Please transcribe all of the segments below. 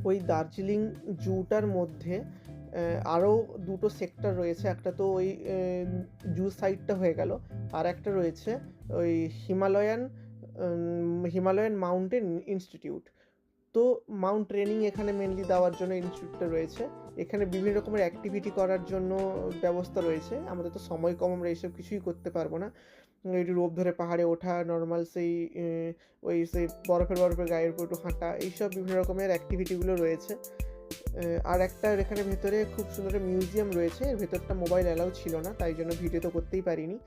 ওই দার্জিলিং জুটার মধ্যে আরও দুটো সেক্টর রয়েছে। একটা তো ওই জু সাইডটা হয়ে গেল, আর একটা রয়েছে ওই হিমালয়ান মাউন্টেন ইনস্টিটিউট। তো মাউন্ট ট্রেনিং এখানে মেনলি দেওয়ার জন্য ইনস্টিটিউটটা রয়েছে। এখানে বিভিন্ন রকমের অ্যাক্টিভিটি করার জন্য ব্যবস্থা রয়েছে। আমাদের তো সময় কম, আমরা এইসব কিছুই করতে পারবো না। একটু রোপ ধরে পাহাড়ে ওঠা, নর্মাল সেই সেই বরফের গায়ের উপর একটু হাঁটা, এইসব বিভিন্ন রকমের অ্যাক্টিভিটিগুলো রয়েছে। আর একটা এখানে ভেতরে খুব সুন্দর মিউজিয়াম রয়েছে। এর ভেতরটা মোবাইল অ্যালাউ ছিল না, তাই জন্য ভিডিও তো করতেই পারিনি।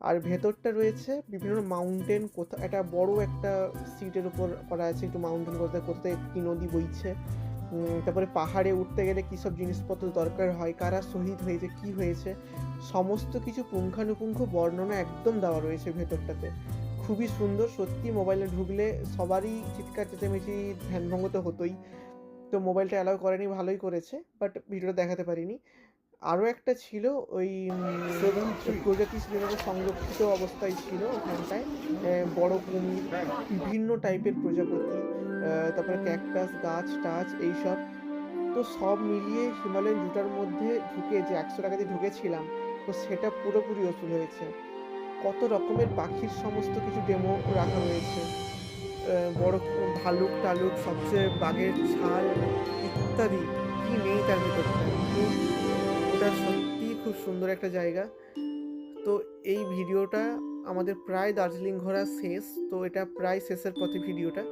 আর ভেতরটা রয়েছে বিভিন্ন মাউন্টেন, একটা বড় একটা সিটের উপর করা আছে, একটু মাউন্টেন কোথায় কী নদী বইছে, তারপরে পাহাড়ে উঠতে গেলে কী সব জিনিসপত্র দরকার হয়, কারা শহীদ হয়েছে, কী হয়েছে, সমস্ত কিছু পুঙ্খানুপুঙ্খ বর্ণনা একদম দেওয়া রয়েছে ভেতরটাতে। খুবই সুন্দর সত্যি। মোবাইলে ঢুকলে সবারই চিৎকার চেঁচামেচি ধ্যানভঙ্গ তো হতোই। তো মোবাইলটা অ্যালাউ করেনি, ভালোই করেছে, বাট ভিডিওটা দেখাতে পারিনি। আরও একটা ছিল ওই প্রজাতি যেভাবে সংরক্ষিত অবস্থায় ছিল ওখানটায়, বড় কুমির, বিভিন্ন টাইপের প্রজাপতি, তারপরে ক্যাকটাস গাছ টাছ এইসব। তো সব মিলিয়ে হিমালয়ান জুটার মধ্যে ঢুকে যে 100 টাকা দিয়ে ঢুকেছিলাম, তো সেটা পুরোপুরি ওসুল হয়েছে। কত রকমের পাখির সমস্ত কিছু ডেমো রাখা রয়েছে, বড় ভালুক টালুক, সবচেয়ে বাঘের ছাল ইত্যাদি, কি নেই তার ভেতরটায়। ওটা সত্যিই খুব সুন্দর একটা জায়গা। তো এই ভিডিওটা আমাদের প্রায় দার্জিলিং ঘোরা শেষ, তো এটা প্রায় শেষের পথে ভিডিওটা।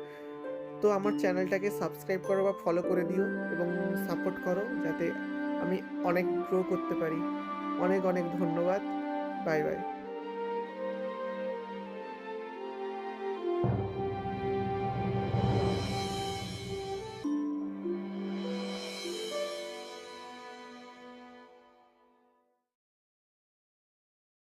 তো আমার চ্যানেলটাকে সাবস্ক্রাইব করো বা ফলো করে দিও এবং সাপোর্ট করো, যাতে আমি অনেক গ্রো করতে পারি। অনেক অনেক ধন্যবাদ। Bye bye.